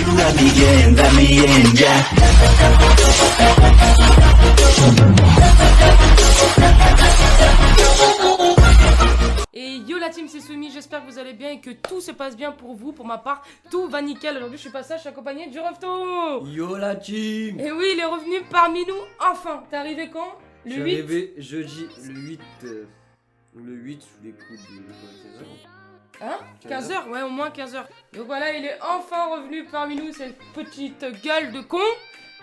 Let me in, yeah. Et yo la team, c'est Soumi, j'espère que vous allez bien et que tout se passe bien pour vous. Pour ma part, tout va nickel. Aujourd'hui je suis pas ça, je suis accompagné du Rofto. Yo la team. Et oui, il est revenu parmi nous, enfin. T'es arrivé quand? Le Je suis 8. arrivé jeudi, le 8 sous les coups de 16h. Hein? 15h, ouais, au moins 15h. Donc voilà, il est enfin revenu parmi nous, cette petite gueule de con.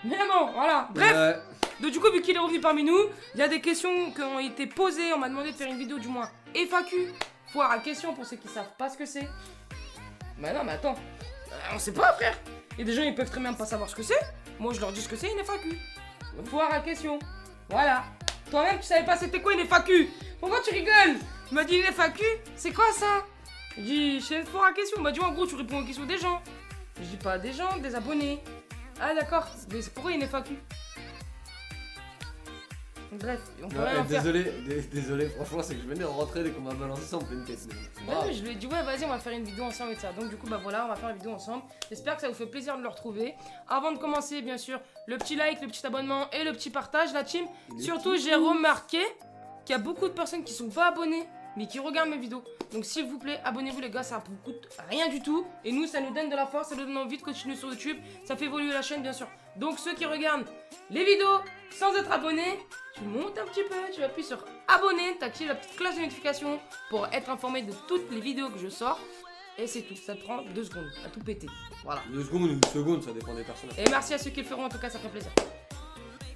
Mais bon, voilà. Bref, donc du coup, vu qu'il est revenu parmi nous, il y a des questions qui ont été posées. On m'a demandé de faire une vidéo, du moins FAQ. Foire à question pour ceux qui savent pas ce que c'est. Bah non, mais attends. On sait pas, frère. Et des gens, ils peuvent très bien pas savoir ce que c'est. Moi, je leur dis ce que c'est une FAQ. Foire à question. Voilà. Toi-même, tu savais pas c'était quoi une FAQ. Pourquoi tu rigoles? Tu m'as dit une FAQ? C'est quoi ça? Je dis, c'est une foire à questions. Bah, dis en gros, tu réponds aux questions des gens. Je dis pas des gens, des abonnés. Ah, d'accord. Mais c'est pourquoi une FAQ? Bref, on peut rien en faire. Désolé, franchement, c'est que je venais de rentrer dès qu'on m'a balancé ça en pleine tête. Ouais, je lui ai dit, ouais, vas-y, on va faire une vidéo ensemble et ça. Donc, du coup, bah voilà, on va faire la vidéo ensemble. J'espère que ça vous fait plaisir de le retrouver. Avant de commencer, bien sûr, le petit like, le petit abonnement et le petit partage, la team. Surtout, j'ai remarqué qu'il y a beaucoup de personnes qui sont pas abonnées, mais qui regardent mes vidéos. Donc s'il vous plaît, abonnez-vous les gars, ça vous coûte rien du tout. Et nous, ça nous donne de la force, ça nous donne envie de continuer sur YouTube. Ça fait évoluer la chaîne bien sûr. Donc ceux qui regardent les vidéos sans être abonnés, tu montes un petit peu, tu appuies sur abonner, tu actives la petite cloche de notification pour être informé de toutes les vidéos que je sors. Et c'est tout, ça te prend 2 secondes à tout péter. Voilà. 2 secondes ou 1 seconde, ça dépend des personnes. Et merci à ceux qui le feront, en tout cas ça fait plaisir.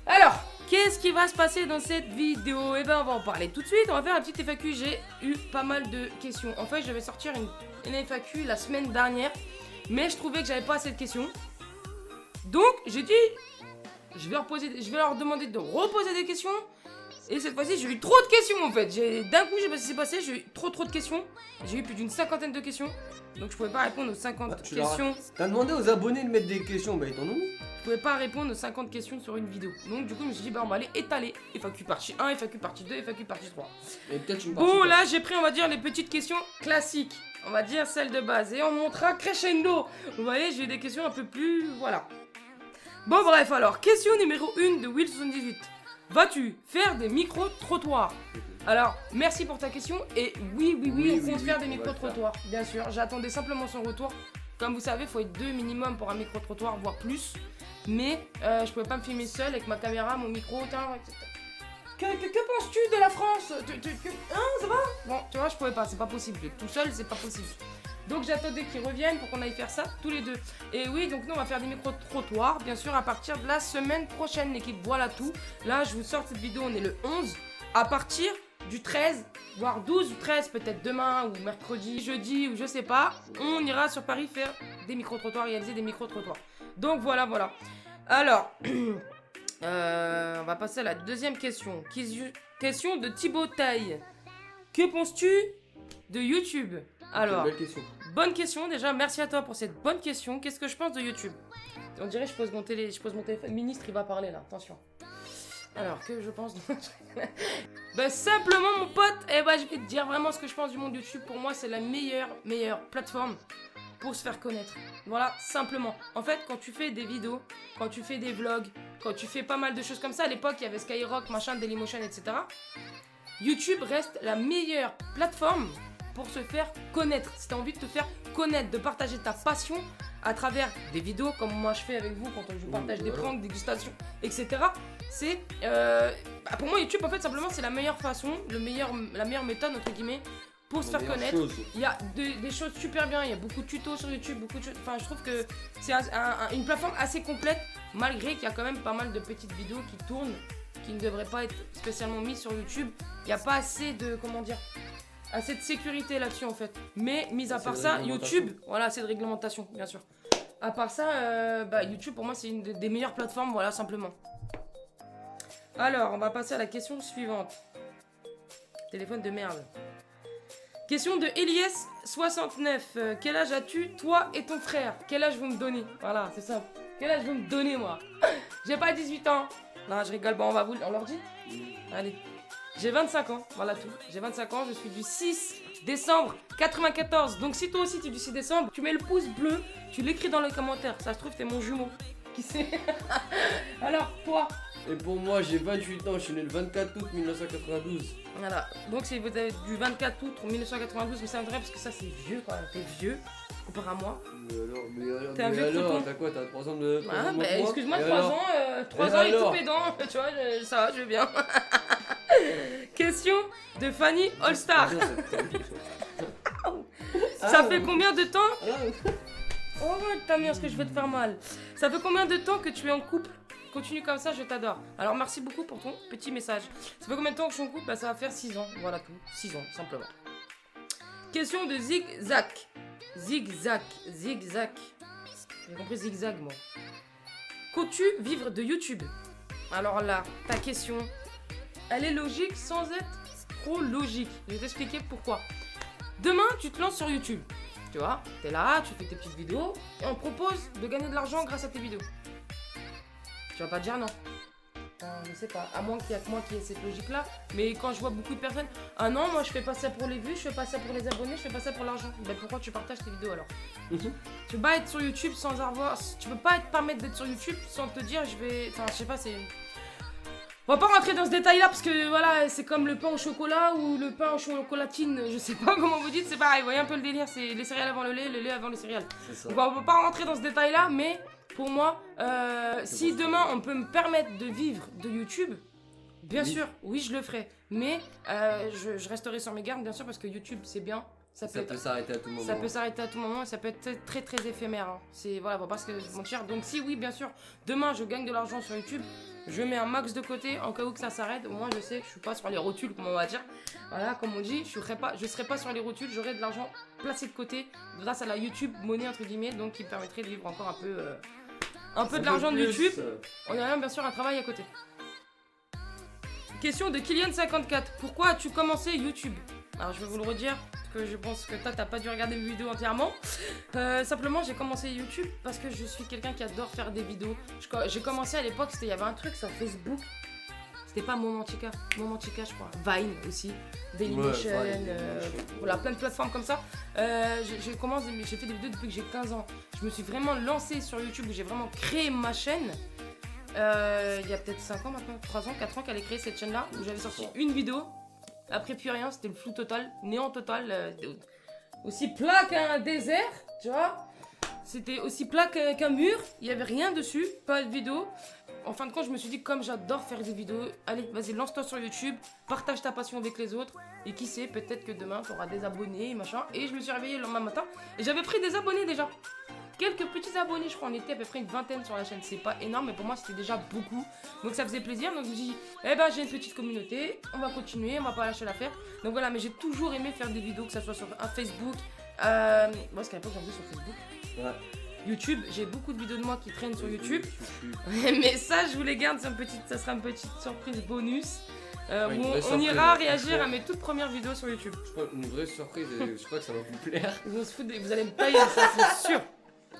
Alors, qu'est-ce qui va se passer dans cette vidéo? Eh ben on va en parler tout de suite, on va faire un petit FAQ, j'ai eu pas mal de questions. En fait je vais sortir une FAQ la semaine dernière, mais je trouvais que j'avais pas assez de questions. Donc j'ai dit, je vais leur demander de reposer des questions. Et cette fois-ci j'ai eu trop de questions en fait. D'un coup je sais pas ce qui s'est passé, j'ai eu trop de questions. J'ai eu plus d'une 50aine de questions. Donc je pouvais pas répondre aux 50 questions. T'as demandé aux abonnés de mettre des questions, bah ils t'en ont mis. Je pouvais pas répondre aux 50 questions sur une vidéo. Donc du coup je me suis dit bah on va aller étaler FAQ partie 1, FAQ partie 2, FAQ partie 3. Et peut-être une partie. Bon là j'ai pris on va dire les petites questions classiques. On va dire celles de base. Et on montera crescendo. Vous voyez j'ai des questions un peu plus... Voilà. Bon bref alors, question numéro 1 de Will78. Vas-tu faire des micro-trottoirs? Alors, merci pour ta question. Et oui, on compte faire des micro-trottoirs. Bien sûr, j'attendais simplement son retour. Comme vous savez, il faut être 2 minimum pour un micro-trottoir, voire plus. Mais je pouvais pas me filmer seul avec ma caméra, mon micro, etc. Que penses-tu de la France? Hein, ça va? Bon, tu vois, je pouvais pas, c'est pas possible. Tout seul, c'est pas possible. Donc j'attendais qu'ils reviennent pour qu'on aille faire ça tous les deux. Et oui, donc nous on va faire des micro-trottoirs, bien sûr, à partir de la semaine prochaine, l'équipe. Voilà tout. Là, je vous sors cette vidéo, on est le 11. À partir du 13, voire 12 ou 13, peut-être demain ou mercredi, jeudi ou je sais pas, on ira sur Paris faire des micro-trottoirs, réaliser des micro-trottoirs. Donc voilà. Alors, on va passer à la deuxième question. Question de Thibaut Taille. Que penses-tu de YouTube? Alors, bonne question déjà, merci à toi pour cette bonne question. Qu'est-ce que je pense de YouTube? On dirait que je pose mon téléphone. Le ministre il va parler là, attention. Alors, que je pense de... Bah simplement mon pote, je vais te dire vraiment ce que je pense du monde YouTube. Pour moi c'est la meilleure plateforme pour se faire connaître. Voilà, simplement. En fait, quand tu fais des vidéos, quand tu fais des vlogs, quand tu fais pas mal de choses comme ça, à l'époque il y avait Skyrock, machin, Dailymotion, etc. YouTube reste la meilleure plateforme pour se faire connaître. Si tu as envie de te faire connaître, de partager ta passion à travers des vidéos comme moi je fais avec vous quand je vous partage des pranks, dégustations, etc. C'est pour moi YouTube en fait simplement c'est la meilleure façon, la meilleure méthode entre guillemets pour se faire connaître. Il y a des choses super bien, il y a beaucoup de tutos sur YouTube, beaucoup de choses. Enfin je trouve que c'est une plateforme assez complète malgré qu'il y a quand même pas mal de petites vidéos qui tournent qui ne devraient pas être spécialement mises sur YouTube. Il n'y a pas assez de assez de sécurité là-dessus en fait. Mais mis à part ça, YouTube, voilà, c'est de réglementation, bien sûr. À part ça, YouTube pour moi c'est une des meilleures plateformes, voilà, simplement. Alors, on va passer à la question suivante. Téléphone de merde. Question de Elias69. Quel âge as-tu, toi et ton frère? Quel âge vous me donnez? Voilà, c'est ça. Quel âge vous me donnez, moi? J'ai pas 18 ans. Non, je rigole, bon, on leur dit? Allez. J'ai 25 ans, voilà tout. J'ai 25 ans, je suis du 6 décembre 94. Donc si toi aussi tu dis 6 décembre, tu mets le pouce bleu, tu l'écris dans les commentaires. Ça se trouve, t'es mon jumeau. Qui sait? Alors, toi? Et pour moi, j'ai 28 ans, je suis né le 24 août 1992. Voilà. Donc si vous avez du 24 août 1992, vous savez parce que ça c'est vieux quand même. T'es vieux comparé à moi. T'es un vieux crouton. T'as quoi? T'as 3 ans de Ah, moins bah, que moi excuse-moi, Et 3 alors ans, 3 Et ans et alors tout pédant. Tu vois, ça va, je vais bien. Question de Fanny All-Star. Ah, non, Ça fait combien de temps? Oh ta mère, est-ce que je vais te faire mal? Ça fait combien de temps que tu es en couple? Continue comme ça, je t'adore. Alors merci beaucoup pour ton petit message. Ça fait combien de temps que je suis en couple? Bah ça va faire 6 ans, voilà tout. 6 ans, simplement. Question de Zigzag. Zigzag. J'ai compris zigzag moi. Qu'as-tu vivre de YouTube? Alors là, ta question, elle est logique sans être trop logique. Je vais t'expliquer pourquoi. Demain, tu te lances sur YouTube. Tu vois, t'es là, tu fais tes petites vidéos et on te propose de gagner de l'argent grâce à tes vidéos. Tu vas pas dire non. Je sais pas, à moins qu'il y ait que moi qui ait cette logique-là. Mais quand je vois beaucoup de personnes, ah non, moi je fais pas ça pour les vues, je fais pas ça pour les abonnés, je fais pas ça pour l'argent. Ben pourquoi tu partages tes vidéos alors? Tu peux pas être sur YouTube sans avoir. Tu peux pas te permettre d'être sur YouTube sans te dire je vais. Enfin, je sais pas, c'est. On va pas rentrer dans ce détail-là parce que voilà, c'est comme le pain au chocolat ou le pain au chocolatine, je sais pas comment vous dites, c'est pareil, vous voyez un peu le délire, c'est les céréales avant le lait avant les céréales. C'est ça. Donc on va pas rentrer dans ce détail-là, mais pour moi, si demain on peut me permettre de vivre de YouTube, bien sûr, oui je le ferai, mais je resterai sur mes gardes bien sûr parce que YouTube c'est bien. Ça peut s'arrêter à tout moment. Ça peut s'arrêter à tout moment et ça peut être très très éphémère. Hein. C'est voilà, faut pas se mentir. Donc si oui, bien sûr, demain je gagne de l'argent sur YouTube, je mets un max de côté en cas où que ça s'arrête. Au moins je sais que je suis pas sur les rotules, comme on va dire. Voilà, comme on dit, je serai pas sur les rotules, j'aurai de l'argent placé de côté grâce à la YouTube monnaie entre guillemets, donc qui me permettrait de vivre encore un peu de l'argent de YouTube. En ayant bien sûr un travail à côté. Question de Kylian54. Pourquoi as-tu commencé YouTube? Alors je vais vous le redire. Que je pense que toi t'as pas dû regarder mes vidéos entièrement. Simplement j'ai commencé YouTube parce que je suis quelqu'un qui adore faire des vidéos. J'ai commencé à l'époque, il y avait un truc sur Facebook. C'était pas Momentica je crois. Vine aussi. Dailymotion, voilà, plein de plateformes comme ça. J'ai fait des vidéos depuis que j'ai 15 ans. Je me suis vraiment lancée sur YouTube où j'ai vraiment créé ma chaîne. Il y a peut-être 5 ans maintenant, 3 ans, 4 ans qu'elle a créé cette chaîne là où j'avais sorti une vidéo. Après plus rien, c'était le flou total, néant total, aussi plat qu'un désert, tu vois. C'était aussi plat qu'un mur, il n'y avait rien dessus, pas de vidéo. En fin de compte, je me suis dit, comme j'adore faire des vidéos, allez, vas-y, lance-toi sur YouTube, partage ta passion avec les autres. Et qui sait, peut-être que demain, tu auras des abonnés, machin. Et je me suis réveillée le lendemain matin et j'avais pris des abonnés déjà. Quelques petits abonnés, je crois, on était à peu près une vingtaine sur la chaîne. C'est pas énorme, mais pour moi, c'était déjà beaucoup. Donc ça faisait plaisir. Donc je me suis dit, eh ben, j'ai une petite communauté, on va continuer, on va pas lâcher l'affaire. Donc voilà, mais j'ai toujours aimé faire des vidéos, que ça soit sur un Facebook. Parce qu'à l'époque, j'en faisais sur Facebook. Ouais. YouTube, j'ai beaucoup de vidéos de moi qui traînent sur YouTube. Mais ça, je vous les garde, ça sera une petite surprise bonus. Où on ira réagir à mes toutes premières vidéos sur YouTube. Je crois une vraie surprise et je crois que ça va vous plaire. Vous allez me tailler, ça c'est sûr.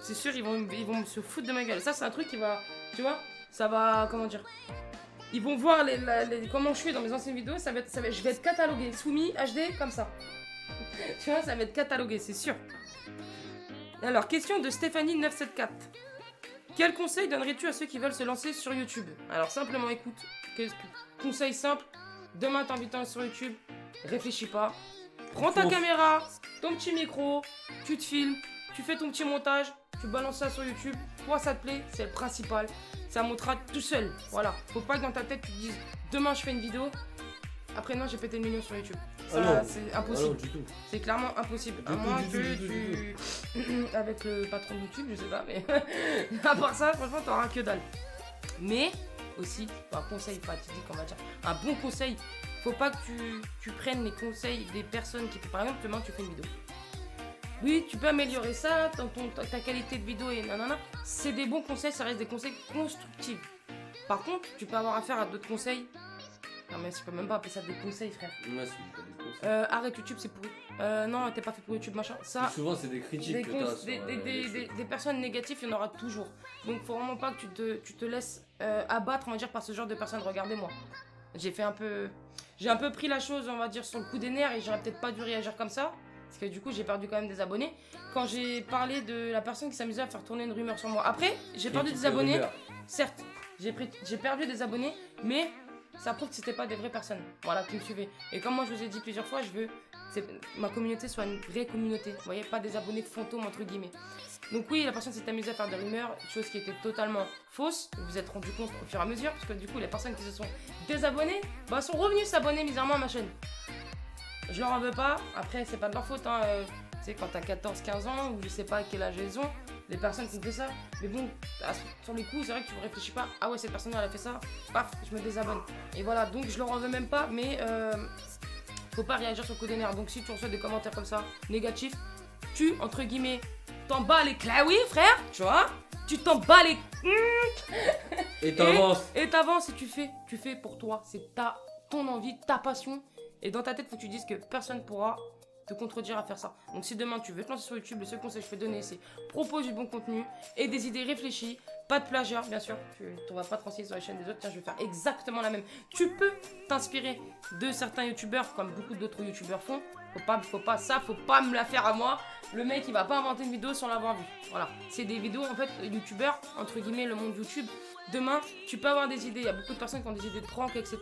C'est sûr, ils vont se foutre de ma gueule. Ça, c'est un truc qui va, tu vois, ça va, comment dire. Ils vont voir comment je suis dans mes anciennes vidéos, je vais être catalogué, soumis, HD, comme ça. Tu vois, ça va être catalogué, c'est sûr. Alors, question de Stéphanie974. Quel conseil donnerais-tu à ceux qui veulent se lancer sur YouTube? Alors, simplement, écoute, conseil simple, demain t'invites sur YouTube, réfléchis pas, prends ta caméra, ton petit micro, tu te filmes, tu fais ton petit montage, tu balances ça sur YouTube, toi ça te plaît, c'est le principal, ça montera tout seul, voilà. Faut pas que dans ta tête tu te dises, demain je fais une vidéo, après non j'ai pété le million sur YouTube. Ça c'est impossible, c'est clairement impossible, à moins que tu... avec le patron de YouTube, je sais pas, mais à part ça, franchement t'auras que dalle. Mais aussi, un conseil fatidique on va dire, un bon conseil, faut pas que tu prennes les conseils des personnes qui, par exemple demain tu fais une vidéo. Oui, tu peux améliorer ça, ta qualité de vidéo et nanana. C'est des bons conseils, ça reste des conseils constructifs. Par contre, tu peux avoir affaire à d'autres conseils. Non mais je peux même pas appeler ça des conseils, frère. Ouais, c'est pas des conseils. Arrête YouTube, c'est pourri. Non, t'es pas fait pour YouTube, machin. Ça, souvent, c'est des critiques que t'as sur, des personnes négatives, il y en aura toujours. Donc faut vraiment pas que tu te laisses abattre, on va dire, par ce genre de personnes. Regardez-moi. J'ai j'ai un peu pris la chose, on va dire, sur le coup des nerfs et j'aurais peut-être pas dû réagir comme ça. Parce que du coup, j'ai perdu quand même des abonnés. Quand j'ai parlé de la personne qui s'amusait à faire tourner une rumeur sur moi. Après, j'ai perdu des abonnés. Certes, j'ai perdu des abonnés, mais ça prouve que c'était pas des vraies personnes. Voilà, qui me suivaient. Et comme moi, je vous ai dit plusieurs fois, je veux que ma communauté soit une vraie communauté. Vous voyez, pas des abonnés fantômes, entre guillemets. Donc oui, la personne s'est amusée à faire des rumeurs, chose qui était totalement fausse. Vous vous êtes rendu compte au fur et à mesure, parce que du coup, les personnes qui se sont désabonnées, bah, sont revenues s'abonner bizarrement à ma chaîne. Je leur en veux pas, après c'est pas de leur faute, hein. Tu sais, quand t'as 14-15 ans, ou je sais pas à quel âge elles ont, les personnes qui ont fait ça, mais bon, sur les coups, c'est vrai que tu réfléchis pas, ah ouais, cette personne elle a fait ça, paf, je me désabonne. Et voilà, donc je leur en veux même pas, mais faut pas réagir sur le coup des nerfs. Donc si tu reçois des commentaires comme ça, négatifs, tu, entre guillemets, t'en bats les claouis, frère, tu vois, tu t'en bats les... Et t'avances. Et t'avances et tu fais pour toi, c'est ton envie, ta passion. Et dans ta tête, faut que tu dises que personne pourra te contredire à faire ça. Donc si demain tu veux te lancer sur YouTube, le seul conseil que je peux donner, c'est propose du bon contenu et des idées réfléchies, pas de plagiat, bien sûr. Tu ne vas pas te renseigner sur les chaînes des autres. Tiens, je vais faire exactement la même. Tu peux t'inspirer de certains youtubeurs, comme beaucoup d'autres youtubeurs font. Faut pas me la faire à moi. Le mec, il va pas inventer une vidéo sans l'avoir vu. Voilà. C'est des vidéos, en fait, youtubeurs, entre guillemets, le monde YouTube. Demain, tu peux avoir des idées. Il y a beaucoup de personnes qui ont des idées de prank, etc.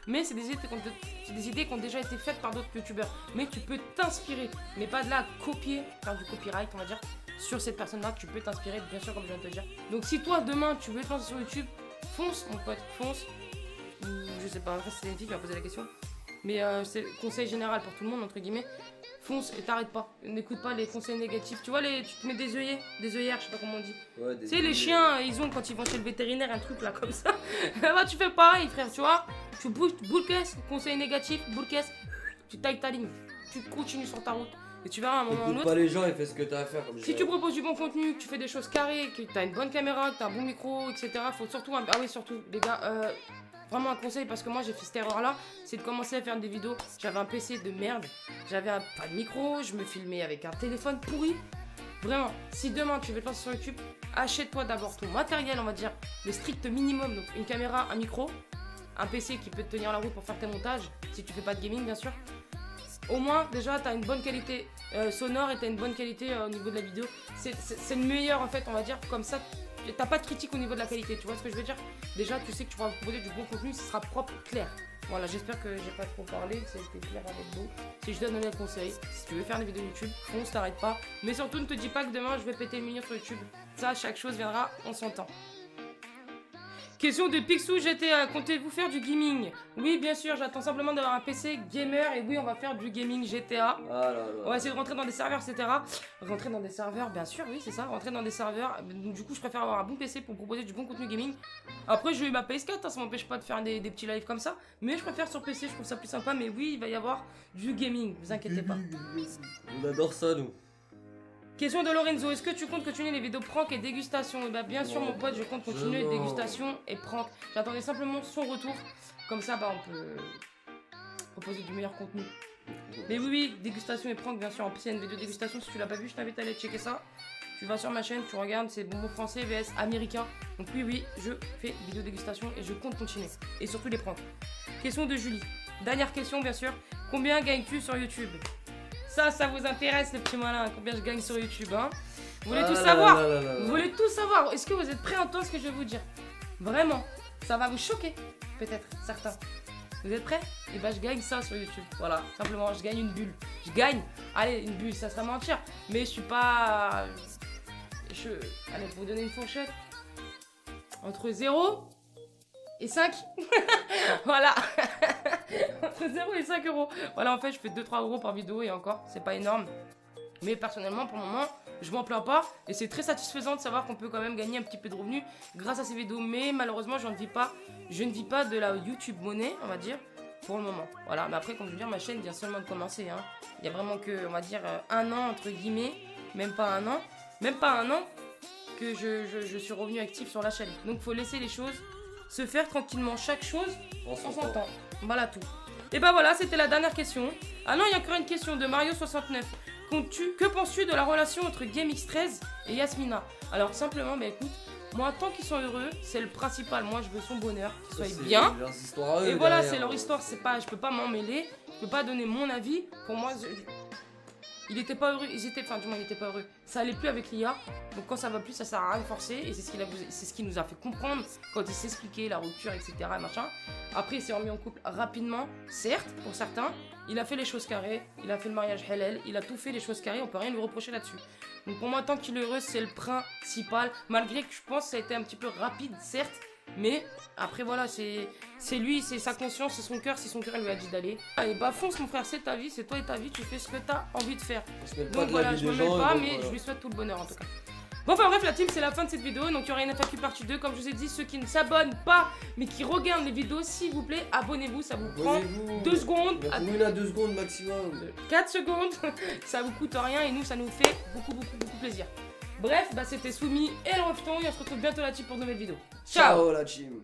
Mais c'est des idées qui ont déjà été faites par d'autres youtubeurs. Mais tu peux t'inspirer. Mais pas de là à copier, faire du copyright, on va dire, sur cette personne-là. Tu peux t'inspirer, bien sûr, comme je viens de te dire. Donc, si toi, demain, tu veux te lancer sur YouTube, fonce, mon pote, fonce. Je sais pas, c'est une fille qui m'a posé la question. Mais c'est conseil général pour tout le monde, entre guillemets. Fonce et t'arrêtes pas. N'écoute pas les conseils négatifs. Tu vois, tu te mets des œillères, je sais pas comment on dit. Ouais, tu sais, les chiens, ils ont quand ils vont chez le vétérinaire un truc là comme ça. Bah, tu fais pareil, frère, tu vois. Tu bouges, boule caisse, conseil négatif, boule caisse. Tu tailles ta ligne. Tu continues sur ta route. Et tu verras à un moment ou Écoute l'autre. pas les gens et fais ce que t'as à faire. Comme Si tu proposes du bon contenu, que tu fais des choses carrées, que t'as une bonne caméra, que t'as un bon micro, etc. Faut surtout. Ah oui, surtout, les gars. Vraiment un conseil parce que moi j'ai fait cette erreur là, c'est de commencer à faire des vidéos. J'avais un PC de merde, j'avais pas de micro, je me filmais avec un téléphone pourri. Vraiment, si demain tu veux te lancer sur YouTube, achète-toi d'abord ton matériel, on va dire, le strict minimum, donc une caméra, un micro, un PC qui peut te tenir la route pour faire tes montages, si tu fais pas de gaming bien sûr. Au moins déjà t'as une bonne qualité sonore et t'as une bonne qualité au niveau de la vidéo. C'est le meilleur en fait, on va dire, comme ça. T'as pas de critique au niveau de la qualité, tu vois ce que je veux dire? Déjà, tu sais que tu pourras proposer du bon contenu, ce sera propre, clair. Voilà, j'espère que j'ai pas trop parlé, ça a été clair avec vous. Si je dois donner un conseil, si tu veux faire des vidéos YouTube, fonce, t'arrête pas. Mais surtout, ne te dis pas que demain, je vais péter le million sur YouTube. Ça, chaque chose viendra en son temps. Question de Picsou GTA, comptez-vous faire du gaming? Oui, bien sûr, j'attends simplement d'avoir un PC gamer et oui, on va faire du gaming GTA. Ah là là. On va essayer de rentrer dans des serveurs, etc. Rentrer dans des serveurs, bien sûr, oui, c'est ça, rentrer dans des serveurs. Donc, du coup, je préfère avoir un bon PC pour proposer du bon contenu gaming. Après, j'ai eu ma PS4, hein, ça m'empêche pas de faire des petits lives comme ça. Mais je préfère sur PC, je trouve ça plus sympa. Mais oui, il va y avoir du gaming, vous inquiétez pas. On adore ça, nous. Question de Lorenzo, est-ce que tu comptes continuer les vidéos prank et dégustation? Et bah bien sûr mon pote, je compte continuer les dégustations et prank. J'attendais simplement son retour, comme ça bah on peut proposer du meilleur contenu. Mais oui, dégustation et prank bien sûr, en plus il y a une vidéo dégustation, si tu l'as pas vu je t'invite à aller checker ça. Tu vas sur ma chaîne, tu regardes, c'est bonbon français vs américain. Donc oui, je fais vidéo dégustation et je compte continuer. Et surtout les pranks. Question de Julie, dernière question bien sûr, combien gagnes-tu sur YouTube? Ça vous intéresse les petits malins, combien je gagne sur YouTube, hein? Vous voulez tout savoir? Vous voulez tout savoir? Est-ce que vous êtes prêts à entendre ce que je vais vous dire? Vraiment, ça va vous choquer, peut-être, certains. Vous êtes prêts? Et bah je gagne ça sur YouTube, voilà, simplement, je gagne une bulle. Je gagne, allez, une bulle, ça serait mentir, mais je suis pas... Allez, pour vous donner une fourchette, entre 0 et 5. Voilà. Entre 0 et 5 euros. Voilà, en fait, je fais 2-3 euros par vidéo et encore, c'est pas énorme. Mais personnellement, pour le moment, je m'en plains pas. Et c'est très satisfaisant de savoir qu'on peut quand même gagner un petit peu de revenus grâce à ces vidéos. Mais malheureusement, je ne vis pas de la YouTube monnaie, on va dire, pour le moment. Voilà, mais après, comme je veux dire, ma chaîne vient seulement de commencer. Hein. Il y a vraiment que, on va dire, un an, entre guillemets. Même pas un an que je suis revenu actif sur la chaîne. Donc, il faut laisser les choses se faire tranquillement, chaque chose en son temps. Voilà tout. Et bah voilà, c'était la dernière question. Ah non, il y a encore une question de Mario69. Que penses-tu de la relation entre GameX13 et Yasmina. Alors simplement, bah écoute, moi tant qu'ils sont heureux, c'est le principal. Moi je veux son bonheur, qu'ils soient C'est bien. leurs histoires à eux, Et voilà, derrière. c'est leur histoire, c'est pas, je peux pas m'en mêler, je peux pas donner mon avis. Pour moi, il était pas heureux, ils étaient, enfin du moins il était pas heureux. Ça allait plus avec l'IA, donc quand ça va plus, ça sert à rien de forcer. Et c'est ce qui nous a fait comprendre quand il s'expliquait la rupture, etc. et machin. Après il s'est remis en couple rapidement, certes, pour certains. Il a fait les choses carrées, il a fait le mariage halal, il a tout fait les choses carrées, on peut rien lui reprocher là-dessus. Donc pour moi, tant qu'il est heureux, c'est le principal. Malgré que je pense que ça a été un petit peu rapide, certes. Mais après voilà, c'est lui, c'est sa conscience, c'est son cœur, si son cœur lui a dit d'aller. Allez, bah fonce mon frère, c'est ta vie, c'est toi et ta vie, tu fais ce que t'as envie de faire. On se mêle pas Donc de voilà, la vie je me des mêle gens, pas, donc mais voilà. je lui souhaite tout le bonheur en tout cas. Bon enfin bref la team, c'est la fin de cette vidéo, donc il y aura une FAQ partie 2, comme je vous ai dit, ceux qui ne s'abonnent pas, mais qui regardent les vidéos, s'il vous plaît, abonnez-vous, ça vous prend Abonnez-vous. 2 secondes, Il y a pour 1 à 2 secondes maximum. 4 secondes, ça vous coûte rien et nous ça nous fait beaucoup plaisir. Bref, bah c'était Soumi et le Refton et on se retrouve bientôt là-dessus pour de nouvelles vidéos. Ciao. Ciao la team.